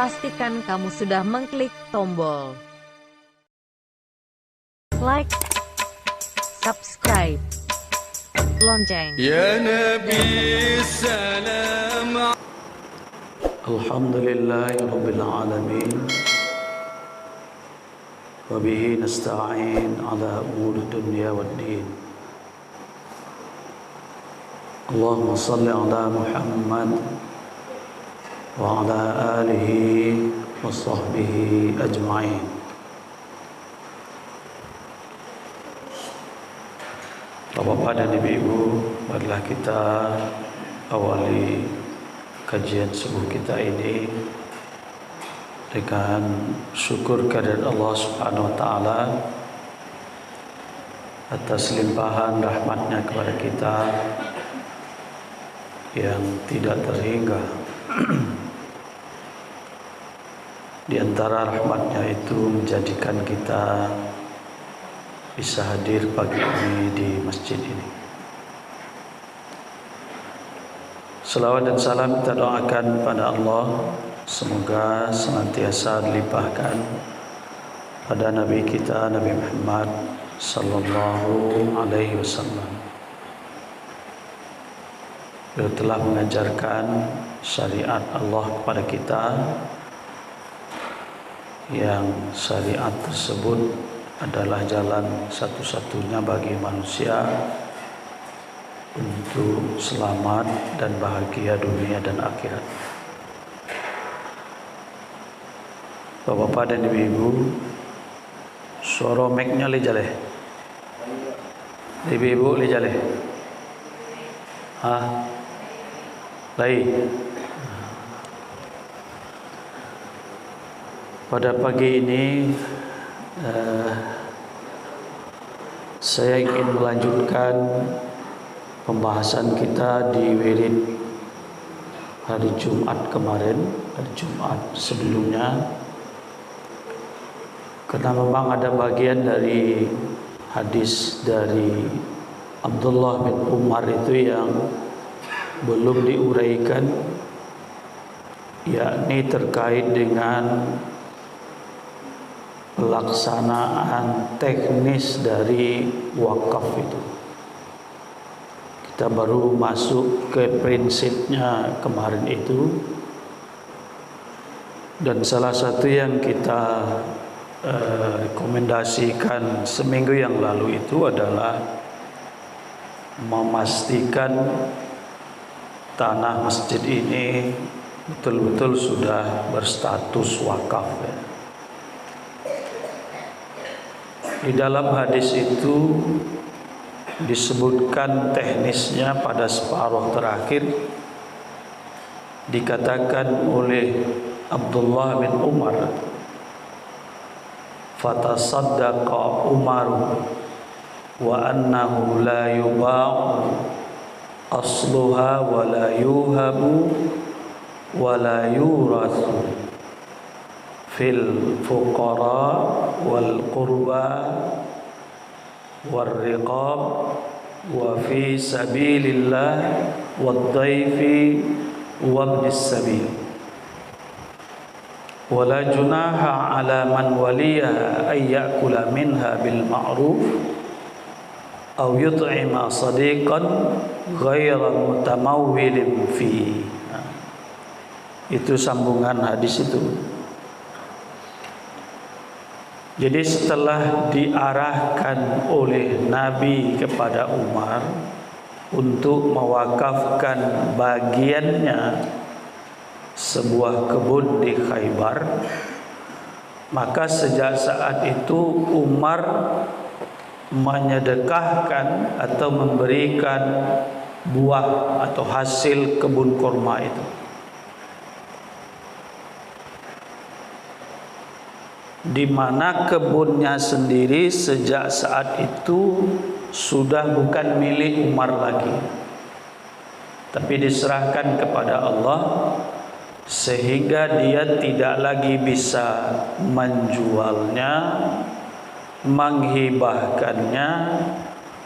pastikan kamu sudah mengklik tombol like, subscribe, lonceng. Ya Nabi salam. Alhamdulillahi Rabbil Alamin. Wabihi nasta'in ala umur dunya wad din. Allahumma salli ala Muhammad wa ala alihi wa sahbihi ajma'in. Bapak-bapak dan ibu-ibu, marilah kita awali kajian subuh kita ini dengan syukur kehadirat Allah Subhanahu wa taala atas limpahan rahmatnya kepada kita yang tidak terhingga. Di antara rahmatnya itu menjadikan kita bisa hadir pagi ini di masjid ini. Salawat dan salam kita doakan pada Allah, semoga senantiasa dilimpahkan pada Nabi kita Nabi Muhammad sallallahu alaihi wasallam. Beliau telah mengajarkan syariat Allah kepada kita, yang syariat tersebut adalah jalan satu-satunya bagi manusia untuk selamat dan bahagia dunia dan akhirat. Bapak-bapak dan ibu-ibu, suara mic-nya lijale. Ibu-ibu lijale. Lai. Pada pagi ini saya ingin melanjutkan pembahasan kita di wirid hari Jumat kemarin, hari Jumat sebelumnya, karena memang ada bagian dari hadis dari Abdullah bin Umar itu yang belum diuraikan, yakni terkait dengan pelaksanaan teknis dari wakaf itu. Kita baru masuk ke prinsipnya kemarin itu, dan salah satu yang kita rekomendasikan seminggu yang lalu itu adalah memastikan tanah masjid ini betul-betul sudah berstatus wakaf. Di dalam hadis itu disebutkan teknisnya pada separuh terakhir, dikatakan oleh Abdullah bin Umar, fatasaddaqa Umar wa annahu la yuba'u asluha wa la yuhabu wa la yurathu fil fuqara wal qurba wal riqab wa fi sabilillah wad dhaifi wa ibnis sabil wa la junaha ala man waliya ay ya'kula minha bil ma'ruf aw yut'ima sadiqan ghayra mutamawwilin fi. Itu sambungan hadis itu. Jadi setelah diarahkan oleh Nabi kepada Umar untuk mewakafkan bagiannya sebuah kebun di Khaybar, maka sejak saat itu Umar menyedekahkan atau memberikan buah atau hasil kebun kurma itu. Di mana kebunnya sendiri sejak saat itu sudah bukan milik Umar lagi, tapi diserahkan kepada Allah, sehingga dia tidak lagi bisa menjualnya, menghibahkannya,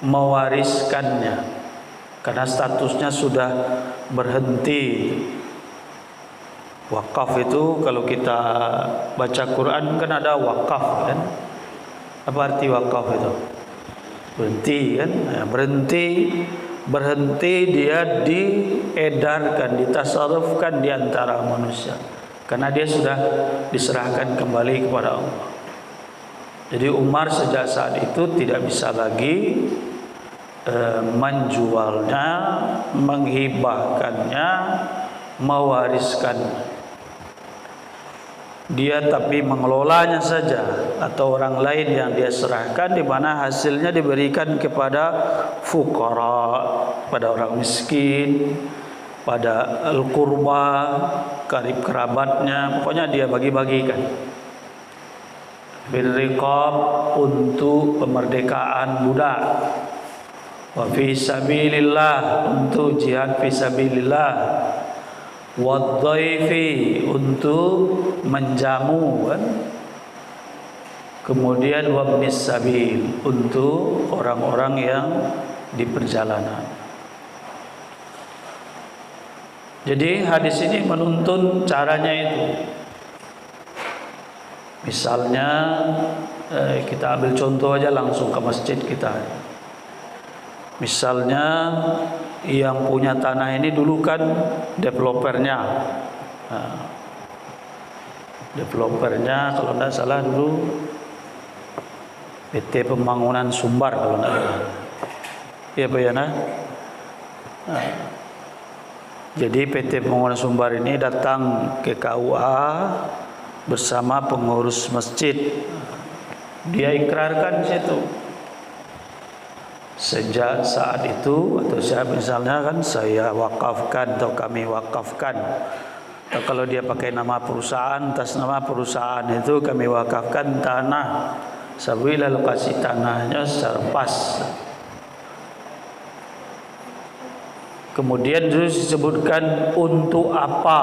mewariskannya, karena statusnya sudah berhenti Wakaf itu kalau kita baca Quran kan ada wakaf kan. Apa arti wakaf itu? Berhenti kan? Nah, berhenti dia diedarkan, ditasarrufkan di antara manusia. Karena dia sudah diserahkan kembali kepada Allah. Jadi Umar sejak saat itu tidak bisa lagi menjualnya, menghibahkannya, mewariskannya. Dia tapi mengelolanya saja, atau orang lain yang dia serahkan, di mana hasilnya diberikan kepada fuqara, pada orang miskin, pada al-qurba, karib kerabatnya, pokoknya dia bagi-bagikan. Bil riqab, untuk pemerdekaan budak. Wa fi sabilillah, untuk jihad fi sabilillah. Wadhaifi, untuk menjamu kan? Kemudian wabnis sabil, untuk orang-orang yang di perjalanan. Jadi hadis ini menuntun caranya itu. Misalnya kita ambil contoh aja langsung ke masjid kita. Misalnya yang punya tanah ini dulu kan developernya. Developernya kalau tidak salah dulu PT Pembangunan Sumbar kalau tidak salah. Iya Pak Yana. Jadi PT Pembangunan Sumbar ini datang ke KUA bersama pengurus masjid. Dia ikrarkan di situ. Sejak saat itu, atau saya misalnya kan saya wakafkan atau kami wakafkan, atau kalau dia pakai nama perusahaan, atas nama perusahaan itu kami wakafkan tanah, sabila lokasi tanahnya secara pas. Kemudian terus disebutkan untuk apa.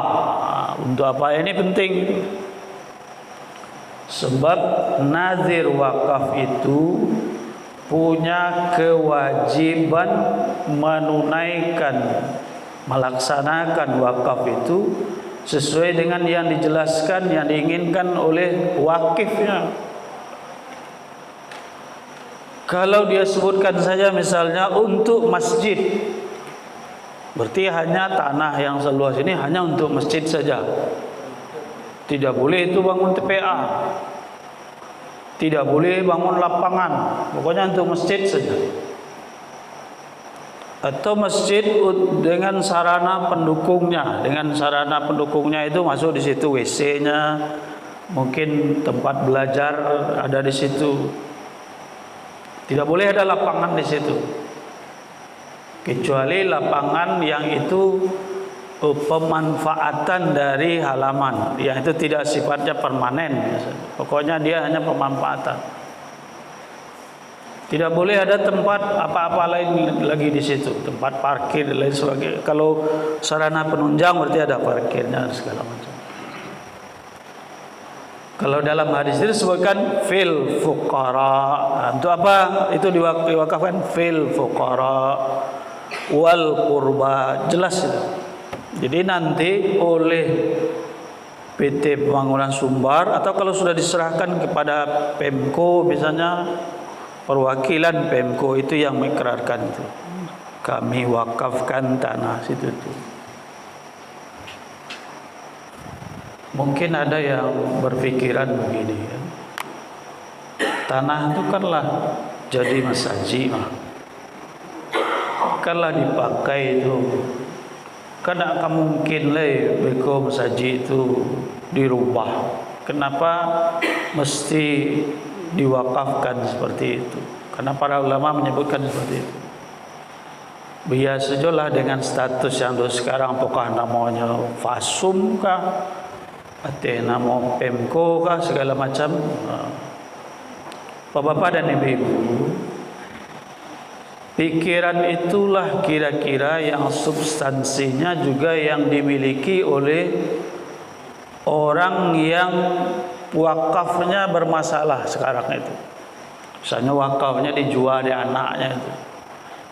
Untuk apa ini penting, sebab nazir wakaf itu punya kewajiban menunaikan, melaksanakan wakaf itu sesuai dengan yang dijelaskan, yang diinginkan oleh wakifnya. Kalau dia sebutkan saja misalnya untuk masjid, berarti hanya tanah yang seluas ini hanya untuk masjid saja. Tidak boleh itu bangun TPA, tidak boleh bangun lapangan, pokoknya untuk masjid saja. Atau masjid dengan sarana pendukungnya, itu masuk di situ WC-nya, mungkin tempat belajar ada di situ. Tidak boleh ada lapangan di situ, kecuali lapangan yang itu pemanfaatan dari halaman, yang itu tidak sifatnya permanen. Pokoknya dia hanya pemanfaatan. Tidak boleh ada tempat apa-apa lain lagi di situ, tempat parkir dan lain sebagainya. Kalau sarana penunjang berarti ada parkirnya segala macam. Kalau dalam hadis itu disebutkan fil fuqara. Untuk apa itu diwakafkan? Fil fuqara wal qurba. Jelas itu. Jadi nanti oleh PT Pembangunan Sumbar, atau kalau sudah diserahkan kepada Pemko misalnya, perwakilan Pemko itu yang mengikrarkan itu, kami wakafkan tanah situ itu. Mungkin ada yang berpikiran begini ya, tanah itu kanlah jadi masjid, kanlah dipakai itu. Kan tak mungkin lah beko masjid itu dirubah. Kenapa mesti diwakafkan seperti itu? Karena para ulama menyebutkan seperti itu. Biasa sajalah dengan status yang sekarang, apakah namanya Fasum kah, atau nama Pemko kah, segala macam. Bapak-bapak dan ibu-ibu, pikiran itulah kira-kira yang substansinya juga yang dimiliki oleh orang yang wakafnya bermasalah sekarang itu. Misalnya wakafnya dijual di anaknya itu.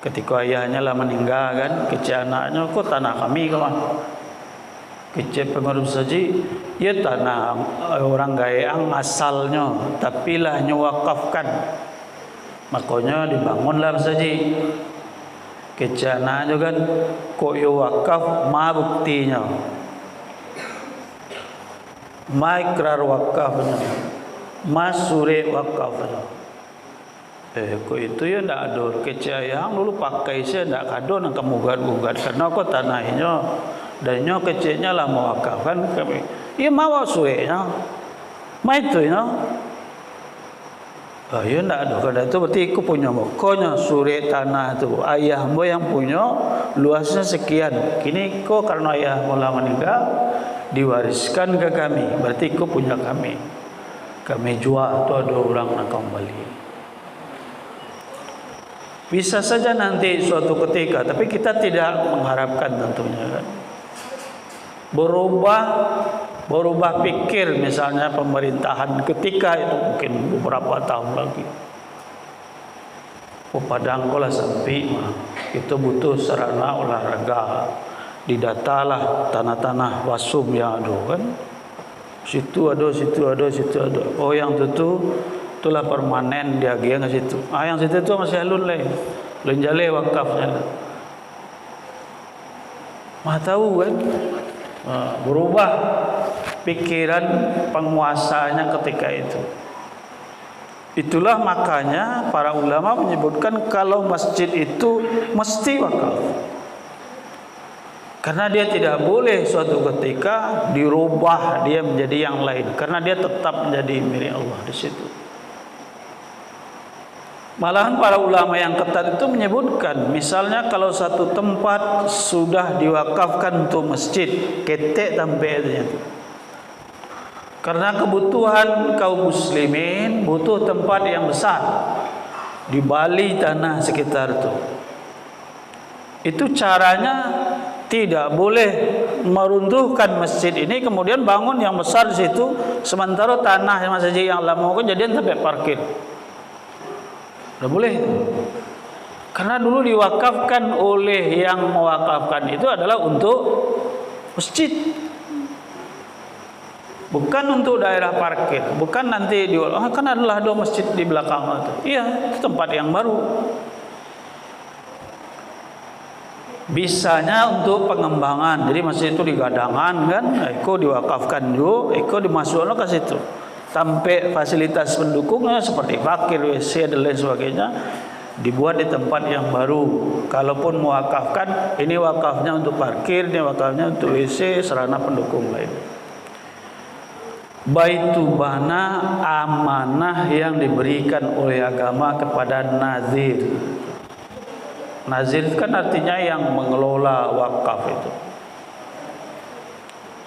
Ketika ayahnya lah meninggal kan, kecil anaknya, kok tanah kami kawan. Kecil pengurus saji, ya tanah orang Gaeang asalnya, tapi lah nyewakafkan, makanya dibangunlah saji. Kecana juga kok yo wakaf, ma buktinya, ma ikrar wakafnya, ma suri wakafnya. Kok itu ya ndak ada kecayaan dulu pakai saya ndak kado nak gugat karena kok tanahnya. Dan nyo kecilnya lah mewakafkan kami. Ia mau suenya. Mai tu no. Ya ndak ada kada tu berarti aku punya mokonya suri tanah tu. Ayahmu yang punya luasnya sekian. Kini kau karena ayah mula meninggal diwariskan ke kami. Berarti kau punya kami. Kami jual tu ada orang nak kembali. Bisa saja nanti suatu ketika, tapi kita tidak mengharapkan tentunya kan. Berubah pikir misalnya pemerintahan ketika itu mungkin beberapa tahun lagi. Padang kolah sampai itu butuh sarana olahraga. Didatalah tanah-tanah wasum yang ada kan. Situ ada. Oh yang itulah permanen dia ke situ. Yang situ tu masih alun lain. Lenjale wakafnya. Mah tahu kan? Berubah pikiran penguasanya ketika itu. Itulah makanya para ulama menyebutkan kalau masjid itu mesti wakaf. Karena dia tidak boleh suatu ketika dirubah dia menjadi yang lain, karena dia tetap menjadi milik Allah di situ. Malahan para ulama yang ketat itu menyebutkan, misalnya kalau satu tempat sudah diwakafkan untuk masjid, ketek sampai itu. Karena kebutuhan kaum muslimin butuh tempat yang besar di Bali tanah sekitar itu. Itu caranya tidak boleh meruntuhkan masjid ini kemudian bangun yang besar di situ, sementara tanah masjid yang lama kejadian sampai parkir. Tidak boleh. Karena dulu diwakafkan oleh yang mewakafkan itu adalah untuk masjid. Bukan untuk daerah parkir. Bukan nanti kan adalah ada masjid di belakang itu. Iya, itu tempat yang baru. Bisanya untuk pengembangan. Jadi masjid itu digadangan kan, eko diwakafkan juga, eko dimasukkan ke situ. Sampai fasilitas pendukungnya seperti parkir, WC dan lain sebagainya dibuat di tempat yang baru. Kalaupun mewakafkan, ini wakafnya untuk parkir, ini wakafnya untuk WC, sarana pendukung lain. Baitubana amanah yang diberikan oleh agama kepada nazir. Nazir kan artinya yang mengelola wakaf itu.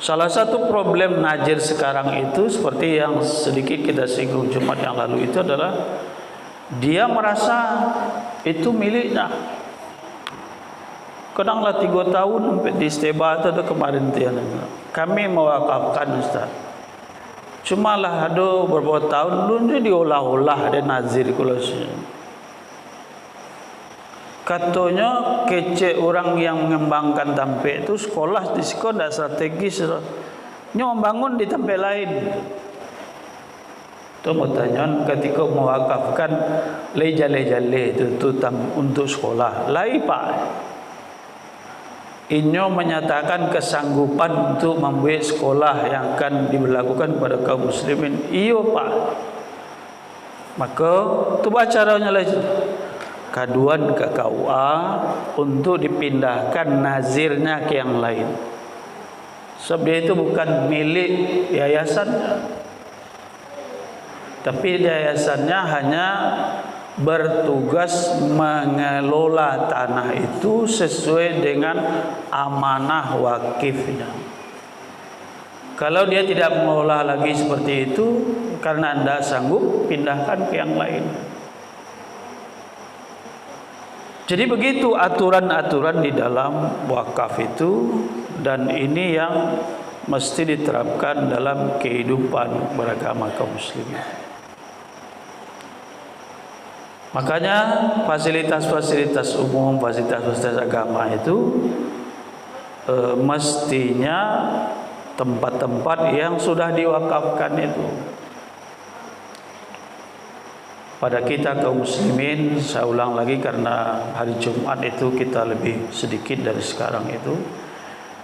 Salah satu problem nazir sekarang itu seperti yang sedikit kita singgung Jumat yang lalu itu adalah dia merasa itu miliknya. Kadanglah 3 tahun sampai di Isteba atau kemarin kami mewakafkan Ustaz. Cuma lah ada beberapa tahun dulu diolah-olah ada nazir kulasinya. Katanya kecek orang yang mengembangkan tampe itu sekolah di sekolah strategis. Nyo membangun di tempat lain. Itu mau tanya ketika mewakafkan lejale-jale itu untuk sekolah. Lai Pak. Inyo menyatakan kesanggupan untuk membuat sekolah yang akan diberlakukan kepada kaum muslimin. Iyo Pak. Maka tu caranya lagi. Kaduan ke KUA untuk dipindahkan nazirnya ke yang lain. Sebab dia itu bukan milik yayasannya. Tapi yayasannya hanya bertugas mengelola tanah itu sesuai dengan amanah wakifnya. Kalau dia tidak mengelola lagi seperti itu, karena anda sanggup, pindahkan ke yang lain. Jadi begitu aturan-aturan di dalam wakaf itu, dan ini yang mesti diterapkan dalam kehidupan beragama kaum muslimin. Makanya fasilitas-fasilitas umum, fasilitas-fasilitas agama itu mestinya tempat-tempat yang sudah diwakafkan itu. Pada kita kaum muslimin, saya ulang lagi karena hari Jumat itu kita lebih sedikit dari sekarang itu.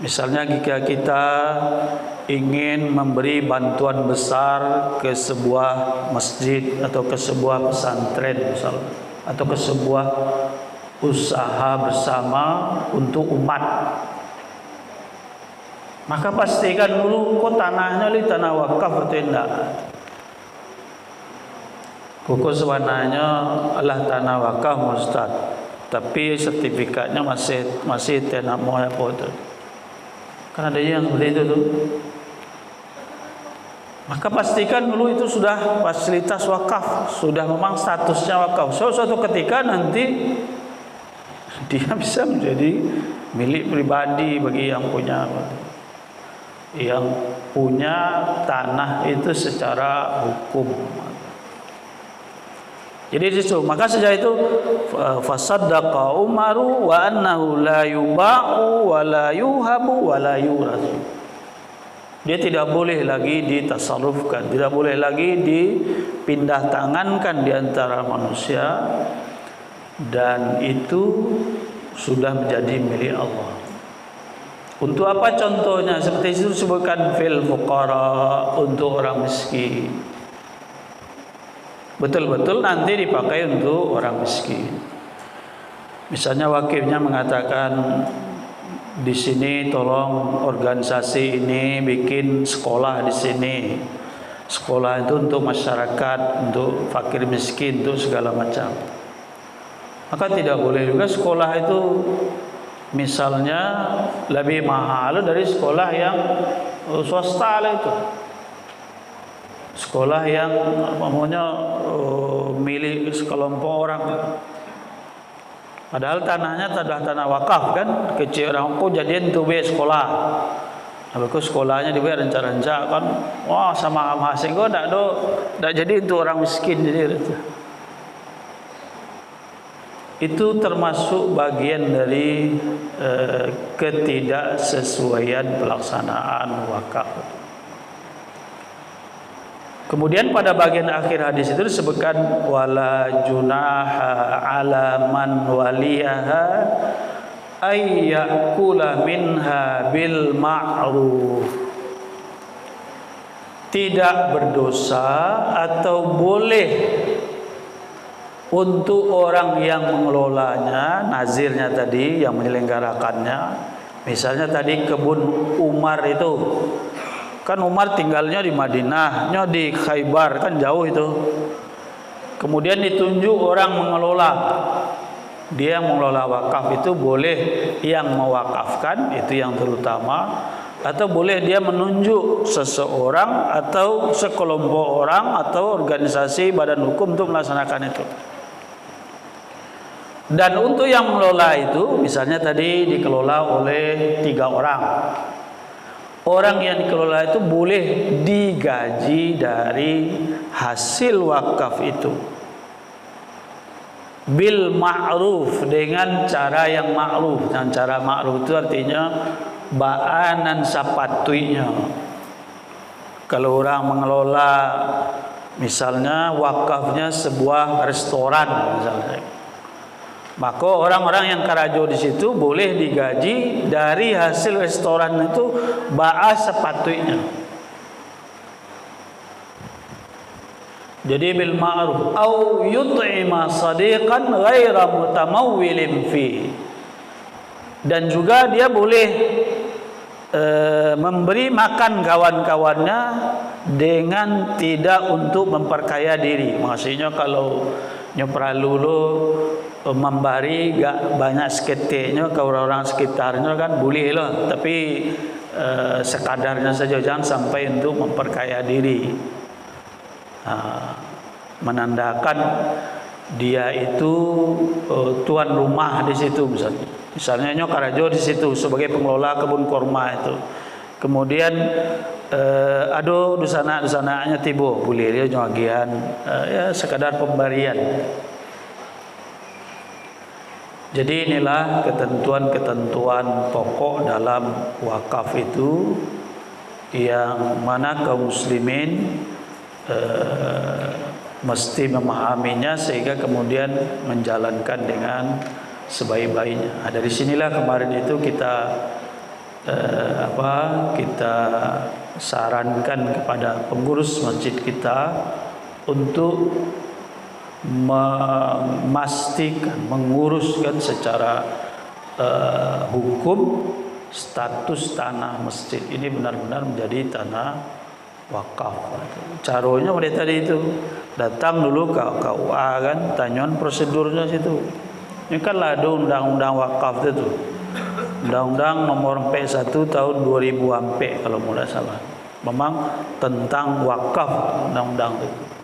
Misalnya jika kita ingin memberi bantuan besar ke sebuah masjid atau ke sebuah pesantren misalnya, atau ke sebuah usaha bersama untuk umat, maka pastikan dulu kok tanahnya tanah wakaf atau tidak. Kuku sebenarnya adalah tanah wakaf Ustaz, tapi sertifikatnya masih tanah moya foto. Kan ada yang seperti itu tuh. Maka pastikan dulu itu sudah fasilitas wakaf, sudah memang statusnya wakaf. Suatu ketika nanti dia bisa menjadi milik pribadi bagi yang punya tanah itu secara hukum. Jadi disitu, maka sejak itu fasaddaqa Umaru wa annahu la yuba'u wa la yuhabu wa la yurasu. Dia tidak boleh lagi ditasarrufkan, tidak boleh lagi dipindah tangankan di antara manusia, dan itu sudah menjadi milik Allah. Untuk apa contohnya? Seperti itu disebutkan fil fuqara, untuk orang miskin. Betul-betul nanti dipakai untuk orang miskin. Misalnya wakilnya mengatakan di sini tolong organisasi ini bikin sekolah di sini. Sekolah itu untuk masyarakat, untuk fakir miskin, untuk segala macam. Maka tidak boleh juga sekolah itu misalnya lebih mahal dari sekolah yang swasta itu. Sekolah yang milik sekelompok orang. Padahal tanahnya tanah wakaf kan, kecil orang kok jadian tuh sekolah. Habis sekolahnya dia rencana kan, wah sama masing kok tak jadi untuk orang miskin jadi itu termasuk bagian dari ketidaksesuaian pelaksanaan wakaf. Kemudian pada bagian akhir hadis itu disebutkan wala junaha ala man waliyaha ay yakula minha bil ma'ruf. Tidak berdosa atau boleh untuk orang yang mengelolanya, nazirnya tadi yang menyelenggarakannya. Misalnya tadi kebun Umar itu, kan Umar tinggalnya di Madinah, di Khaybar, kan jauh itu. Kemudian ditunjuk orang mengelola. Dia mengelola wakaf itu boleh yang mewakafkan, itu yang terutama, atau boleh dia menunjuk seseorang atau sekelompok orang atau organisasi badan hukum untuk melaksanakan itu. Dan untuk yang mengelola itu, misalnya tadi dikelola oleh 3 orang. Orang yang dikelola itu boleh digaji dari hasil wakaf itu bil ma'ruf, dengan cara yang ma'ruf. Dan cara ma'ruf itu artinya ba'anan sapatuinya. Kalau orang mengelola misalnya wakafnya sebuah restoran misalnya, maka orang-orang yang karajo di situ boleh digaji dari hasil restoran itu ba'a sepatunya. Jadi bil ma'ruf au yut'ima sadiqan ghaira mutamawwilin fi. Dan juga dia boleh memberi makan kawan-kawannya dengan tidak untuk memperkaya diri. Maksudnya kalau nyopralulu memberi gak banyak seketiknya ke orang-orang sekitarnya kan boleh lah, tapi sekadarnya saja, jangan sampai untuk memperkaya diri. Menandakan dia itu tuan rumah di situ misalnya nyokarajo di situ sebagai pengelola kebun kurma itu. Kemudian aduh dusana-dusananya tibo boleh dia nyagian ya sekadar pemberian. Jadi inilah ketentuan-ketentuan pokok dalam wakaf itu yang mana kaum muslimin mesti memahaminya sehingga kemudian menjalankan dengan sebaik-baiknya. Dari sinilah kemarin itu kita kita sarankan kepada pengurus masjid kita untuk memastikan, menguruskan secara hukum status tanah masjid ini benar-benar menjadi tanah wakaf. Caranya mulai tadi itu datang dulu ke KUA kan, tanyakan prosedurnya situ. Ini kan ada undang-undang wakaf itu, undang-undang nomor 41 tahun 2000 sampai kalau tidak salah. Memang tentang wakaf undang-undang itu.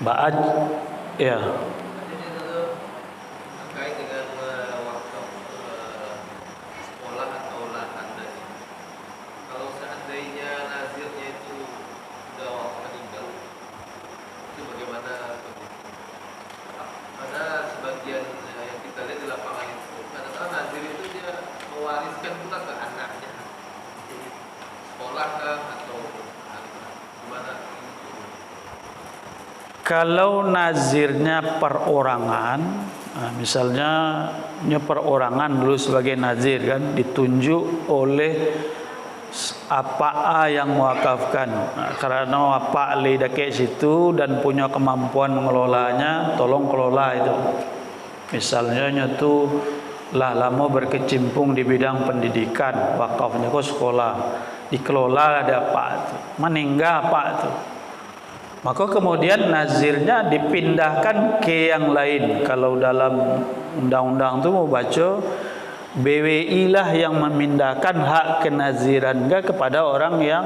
Ba'ad ya. Terkait dengan wakaf sekolah atau lahan tadi. Kalau seandainya nazirnya itu sudah meninggal, itu bagaimana? Ada sebagian yang kita lihat di lapangan itu, kadang-kadang nazir itu dia mewariskan pula ke anaknya, sekolah kah atau gimana? Kalau nazirnya perorangan, misalnya perorangan dulu sebagai nazir kan, ditunjuk oleh apa yang mewakafkan. Karena apa li dekat situ dan punya kemampuan mengelolanya, tolong kelola itu. Misalnya tu lah lama berkecimpung di bidang pendidikan, wakafnya kok sekolah, dikelola ada apa itu, meninggal apa itu. Maka kemudian nazirnya dipindahkan ke yang lain. Kalau dalam undang-undang itu mau baca, BWI lah yang memindahkan hak kenaziran kepada orang yang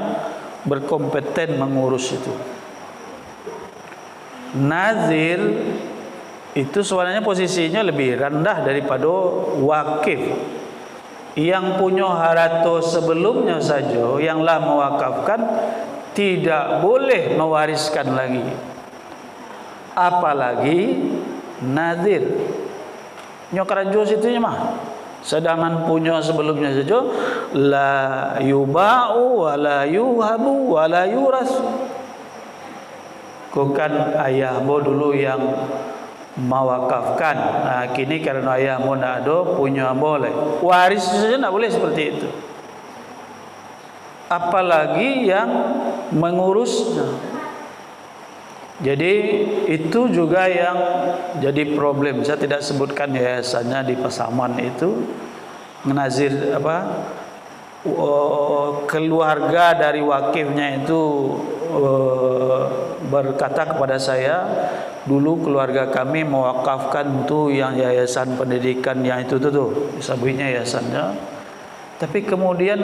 berkompeten mengurus itu. Nazir itu sebenarnya posisinya lebih rendah daripada wakif. Yang punya harato sebelumnya saja yang lah mewakafkan tidak boleh mewariskan lagi, apalagi nazir. Nyokarajo situnya mah, sedangkan punya sebelumnya saja la yuba'u wa la yuhabu wa la yuras. Bukan ayahmu dulu yang mewakafkan. Nah, kini karena ayahmu nak ada, punya boleh. Waris saja tidak boleh seperti itu. Apalagi yang mengurusnya. Jadi itu juga yang jadi problem. Saya tidak sebutkan yayasannya di Pasaman itu, nazir keluarga dari wakifnya itu berkata kepada saya, dulu keluarga kami mewakafkan tuh yang yayasan pendidikan yang itu tuh, sabunya yayasannya. Tapi kemudian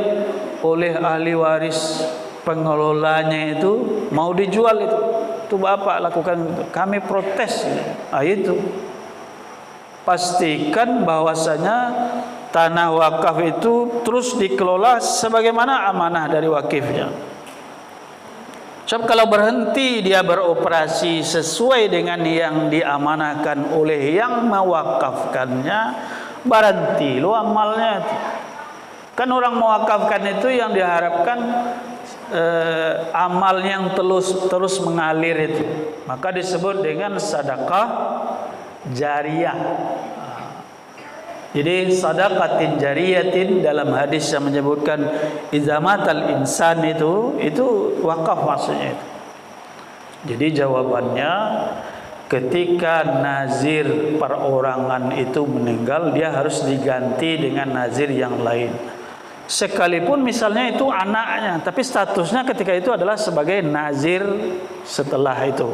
oleh ahli waris pengelolanya itu mau dijual itu bapak lakukan itu. Kami protes. Nah, itu pastikan bahwasanya tanah wakaf itu terus dikelola sebagaimana amanah dari wakifnya. Sebab kalau berhenti dia beroperasi sesuai dengan yang diamanahkan oleh yang mewakafkannya, berhenti lo amalnya. Kan orang mewakafkan itu yang diharapkan amal yang terus mengalir itu, maka disebut dengan sedekah jariyah. Jadi sedekatin jariyatin dalam hadis yang menyebutkan izamatal insan itu wakaf maksudnya itu. Jadi jawabannya, ketika nazir perorangan itu meninggal, dia harus diganti dengan nazir yang lain. Sekalipun misalnya itu anaknya, tapi statusnya ketika itu adalah sebagai nazir setelah itu.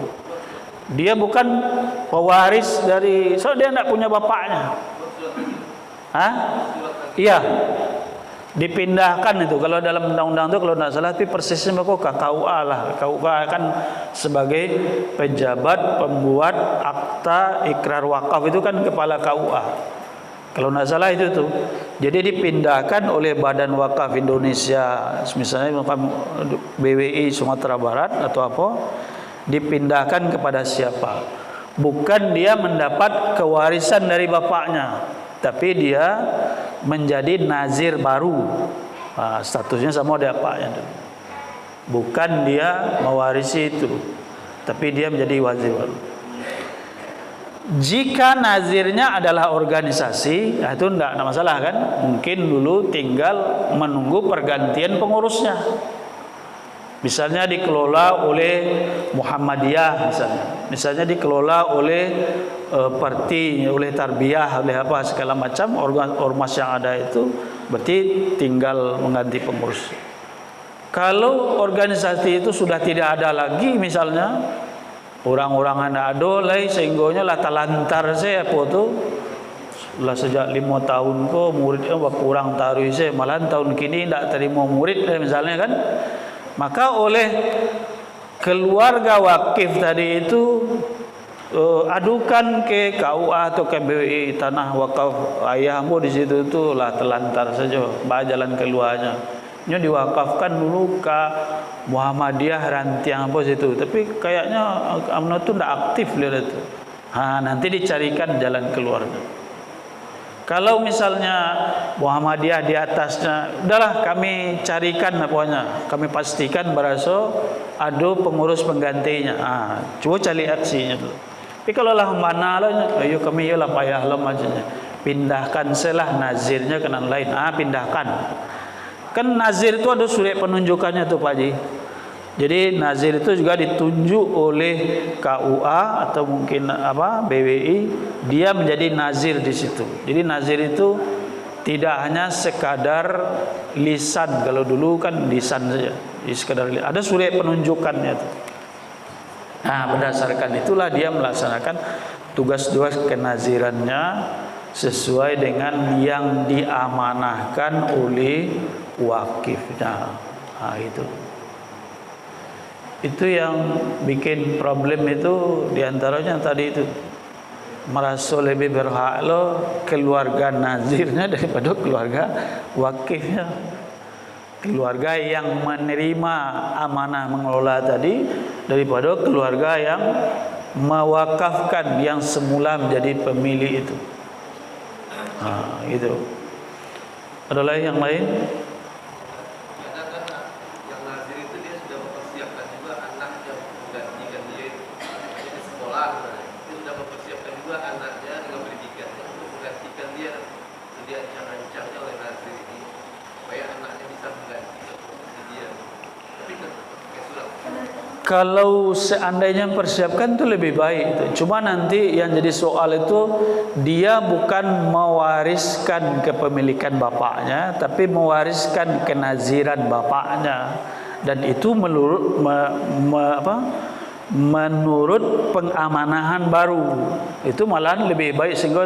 Dia bukan pewaris dari, dia tidak punya bapaknya. Iya, dipindahkan itu. Kalau dalam undang-undang itu kalau tidak salah, tapi persisnya kok KUA lah. KUA kan sebagai pejabat pembuat akta ikrar wakaf itu kan kepala KUA. Kalau tidak salah itu tuh. Jadi dipindahkan oleh Badan Wakaf Indonesia, misalnya BWI Sumatera Barat atau apa, dipindahkan kepada siapa? Bukan dia mendapat kewarisan dari bapaknya, tapi dia menjadi nazir baru. Statusnya sama dengan bapaknya. Bukan dia mewarisi itu, tapi dia menjadi wazir baru. Jika nazirnya adalah organisasi, itu tidak ada masalah kan? Mungkin dulu tinggal menunggu pergantian pengurusnya. Misalnya dikelola oleh Muhammadiyah, misalnya dikelola oleh parti, oleh Tarbiyah, oleh apa segala macam ormas yang ada itu, berarti tinggal mengganti pengurus. Kalau organisasi itu sudah tidak ada lagi, misalnya orang-orang anak adolai sehingga lah talantar saya apa tu lah sejak 5 tahun ko muridnya kurang taruh saya malah tahun kini tidak terima murid misalnya kan, maka oleh keluarga wakif tadi itu adukan ke KUA atau ke BWI tanah wakaf ayahmu di situ tu lah telantar saja, jalan keluarnya. Ini diwakafkan dulu ke Muhammadiyah Rantiang apa situ, tapi kayaknya UMNO itu tidak aktif lihat itu. Nanti dicarikan jalan keluarnya. Kalau misalnya Muhammadiyah di atasnya, udahlah kami carikan apanya, kami pastikan baraso ada pengurus penggantinya. Coba cari aksinya dulu. Tapi kalau lah mana lah, ayo kami lah payah lah macamnya. Pindahkan selah nazirnya ke yang lain. Pindahkan. Kan nazir itu ada surat penunjukannya tuh Pak Haji. Jadi nazir itu juga ditunjuk oleh KUA atau mungkin BWI, dia menjadi nazir di situ. Jadi nazir itu tidak hanya sekadar lisan, kalau dulu kan lisan saja, sekadar ada surat penunjukannya tuh. Berdasarkan itulah dia melaksanakan tugas-tugas kenazirannya sesuai dengan yang diamanahkan oleh wakifnya. Itu yang bikin problem itu diantaranya tadi itu merasa lebih berhak keluarga nazirnya daripada keluarga wakifnya. Keluarga yang menerima amanah mengelola tadi daripada keluarga yang mewakafkan yang semula menjadi pemilik itu. Gitu. Ada lagi yang lain? Yang nazir itu dia sudah mempersiapkan juga anaknya menggantikan dia di sekolah, dia sudah mempersiapkan juga anaknya dengan pendidikannya untuk menggantikan dia. Dia ancang-ancangnya oleh nazir ini supaya anaknya bisa mengganti posisi dia. Tapi kan pakai surat. Kalau seandainya mempersiapkan itu lebih baik. Cuma nanti yang jadi soal itu dia bukan mewariskan kepemilikan bapaknya, tapi mewariskan kenaziran bapaknya, dan itu menurut pengamanahan baru. Itu malahan lebih baik sehingga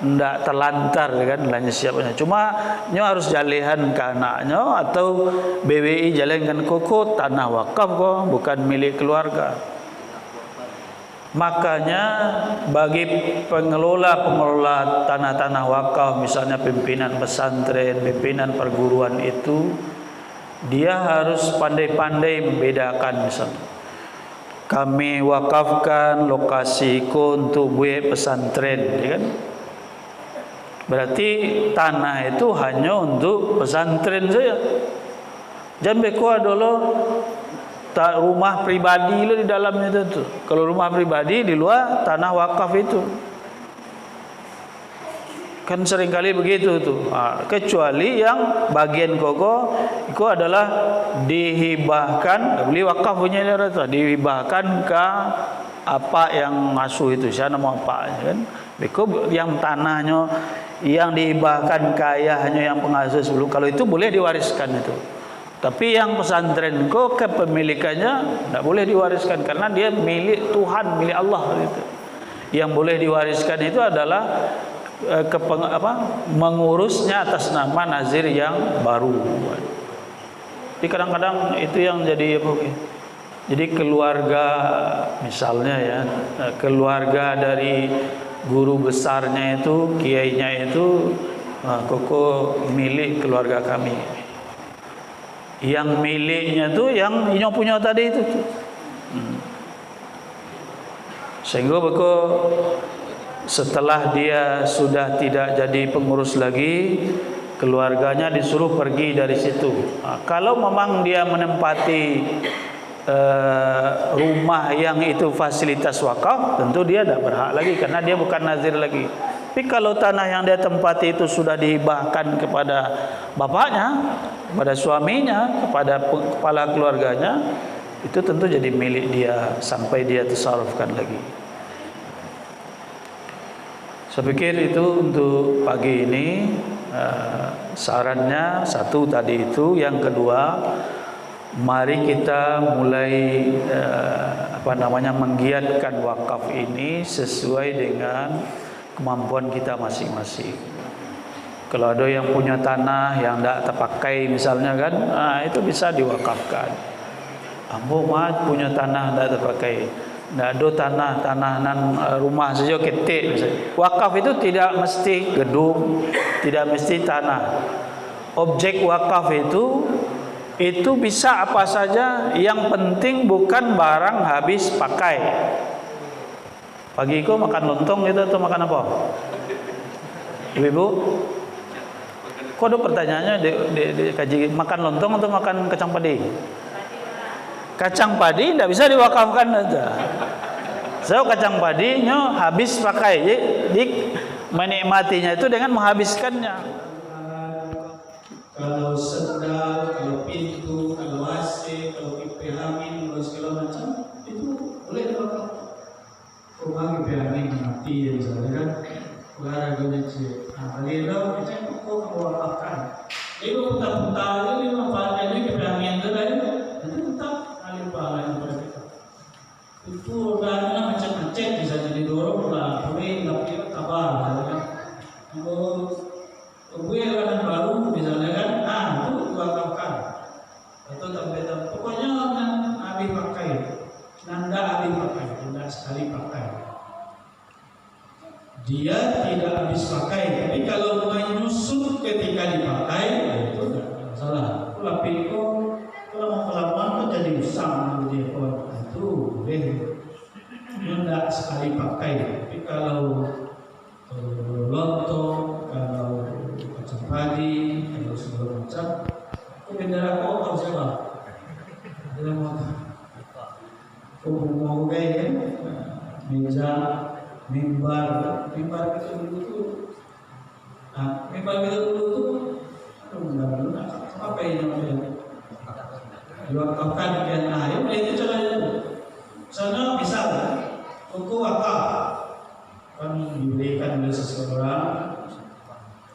ndak terlantar kan lainnya siapnya. Cuma nyo harus jalihan ke anaknya atau BWI jalankan koko tanah wakaf kok bukan milik keluarga. Makanya bagi pengelola tanah-tanah wakaf, misalnya pimpinan pesantren, pimpinan perguruan itu, dia harus pandai-pandai membedakan. Misalnya kami wakafkan lokasiku untuk buat pesantren, ya kan? Berarti tanah itu hanya untuk pesantren saja. Jangan beko adalah rumah pribadi lo di dalamnya itu. Kalau rumah pribadi di luar tanah wakaf itu. Kan seringkali begitu tuh. Kecuali yang bagian koko itu adalah dihibahkan, beli wakaf punya itu, dihibahkan ke apa yang ngasuh itu, siapa nama apa kan? Beko yang tanahnya yang dihibahkan ke ayahnya yang pengasuh sebelum, kalau itu boleh diwariskan itu. Tapi yang pesantren kok kepemilikannya tidak boleh diwariskan karena dia milik Tuhan, milik Allah gitu. Yang boleh diwariskan itu adalah mengurusnya atas nama nazir yang baru. Jadi kadang-kadang itu yang jadi jadi keluarga misalnya ya, keluarga dari guru besarnya itu, kiainya itu, koko milik keluarga kami. Yang miliknya tuh yang punya tadi itu. Sehingga beku setelah dia sudah tidak jadi pengurus lagi, keluarganya disuruh pergi dari situ. Kalau memang dia menempati rumah yang itu fasilitas wakaf, tentu dia tidak berhak lagi karena dia bukan nazir lagi. Tapi kalau tanah yang dia tempati itu sudah dihibahkan kepada bapaknya, kepada suaminya, kepada kepala keluarganya, itu tentu jadi milik dia sampai dia tasarrufkan lagi. Saya pikir itu untuk pagi ini sarannya satu tadi itu. Yang kedua, mari kita mulai menggiatkan wakaf ini sesuai dengan kemampuan kita masing-masing. Kalau ada yang punya tanah yang tidak terpakai misalnya kan, itu bisa diwakafkan. Ambo mah punya tanah tidak terpakai, tidak ada tanah rumah saja ketik misalnya. Wakaf itu tidak mesti gedung, tidak mesti tanah. Objek wakaf itu bisa apa saja, yang penting bukan barang habis pakai. Pagi kau makan lontong gitu atau makan apa? Ibu-ibu, kok ada pertanyaannya di kaji, makan lontong atau makan kacang padi? Kacang padi tidak bisa diwakafkan saja. So kacang padinya habis pakai, jadi menikmatinya itu dengan menghabiskannya. Kalau sendal, kalau pintu, kalau AC, kalau kipas angin, kalau segala macam itu boleh diwakaf. Rumah kipas angin mati ya misalnya kan, olahraganya cek. Kalau kita kok mewakafkan, itu putar-putar itu manfaatnya kipas angin itu kan, itu tetap alih pahalanya pada kita. Itu orangnya macam-macam bisa jadi dorong lah, boleh tapi kabar, kan? Kalau gue yang baru misalnya kan, itu diwakafkan atau tambah pokoknya habis pakai, nanda habis pakai, tidak sekali pakai. Dia tidak habis pakai, tapi kalau menyusut ketika dipakai, itu tidak masalah. Tapi kalau mau kelamaan itu jadi usang dia itu boleh, tidak sekali pakai. Tapi kalau lontong, kalau kacang padi, kalau segala macam, itu bendera kotor siapa? Bendera kotor. Mau kayak meja, mimbar kita dulu tuh. Mimbar kita dulu tuh, apa ini namanya? Diwakafkan kian ayam, itu caranya. Misalnya misal, buku wakaf kan diberikan oleh seseorang.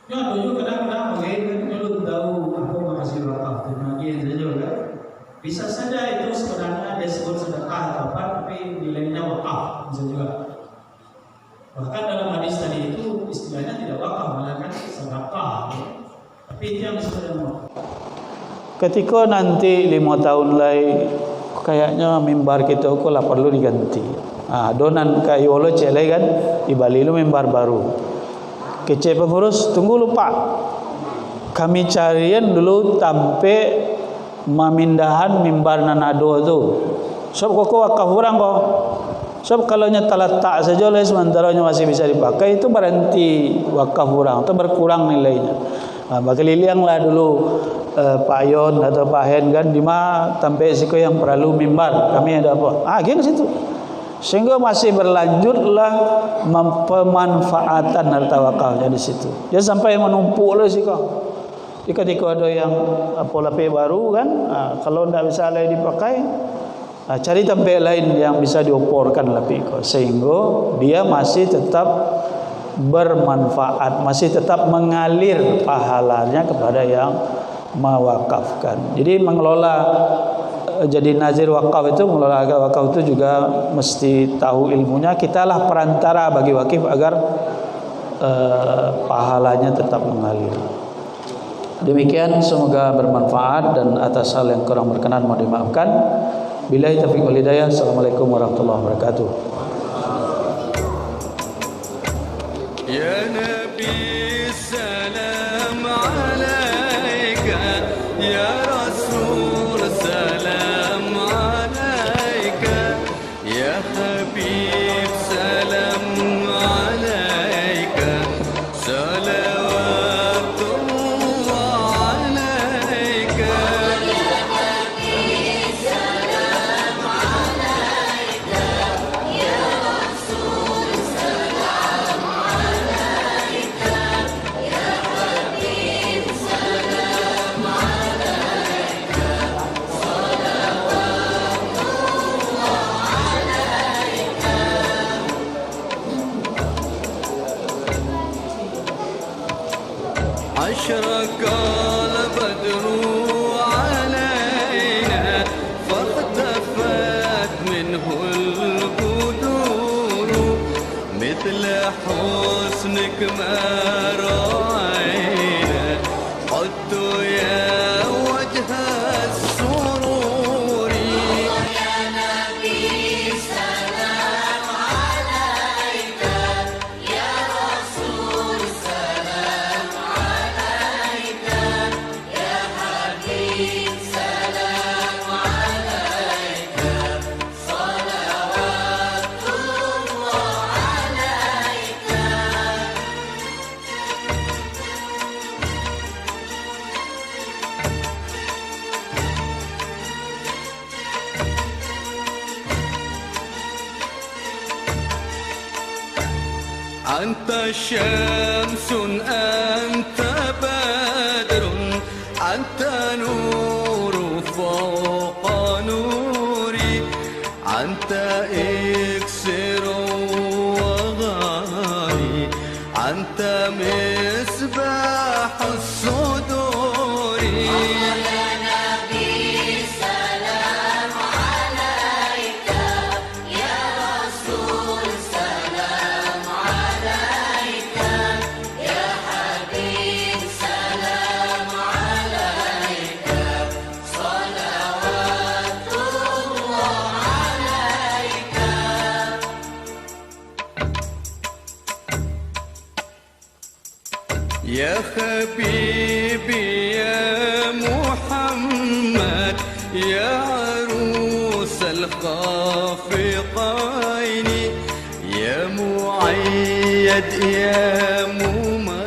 Ya dulu kadang-kadang bagaimana dulu tahu aku menghasil wakaf, terima saja kan. Bisa saja itu sebenarnya disebut sedekah atau apa, tapi nilainya wakaf bisa juga. Bahkan dalam hadis tadi itu istilahnya tidak wakaf, malah kan sedekah. Tapi itu yang disebut dengan wakaf. Ketika nanti 5 tahun lagi, kayaknya mimbar kita kok lah perlu diganti. Donan kayu lo cele kan, di Bali lu mimbar baru. Kece pengurus, tunggu lupa. Kami carian dulu sampai memindahan mimbar nanado tu. Sob kok wakaf orang kok. Sob kalau nya tak saja lah sementara nya masih bisa dipakai, itu berhenti wakaf orang atau berkurang nilainya. Bakalilang lah dulu Pak Yon atau Pak Hen kan di mana sampai siku yang perlu mimbar. Kami ada apa? Gini situ. Sehingga masih berlanjutlah pemanfaatan harta wakafnya di situ. Dia sampai menumpuk lah sih kok. Ketika ada yang lapis baru kan, kalau tidak bisa lagi dipakai, cari tempat lain yang bisa dioporkan lapis kok. Sehingga dia masih tetap bermanfaat, masih tetap mengalir pahalanya kepada yang mewakafkan. Jadi mengelola jadi nazir wakaf itu, mengelola wakaf itu juga mesti tahu ilmunya. Kitalah perantara bagi wakif agar pahalanya tetap mengalir. Demikian, semoga bermanfaat dan atas hal yang kurang berkenan mohon dimaafkan. Billahi taufiq wal hidayah. Assalamualaikum warahmatullahi wabarakatuh. Ya Nabi salam alaika, ya Rasul salam alaika, ya Habib أشرق البدر علينا فاختفت منه البدور مثل حسنك ما رأينا قد يا وجه السرور يا نبي سلام عليك يا رسول سلام عليك يا حبيب سلام عليك صلوات الله عليك. أنت شمس أنت بدر أنت نور فوق نوري أنت إكسر وغالي أنت مصباح الصدور يا نبي سلام عليك يا رسول سلام عليك يا حبيب سلام عليك صلوات الله عليك. يا حبيبي يا محمد يا عروس الخافقين يا مؤيد يا مميز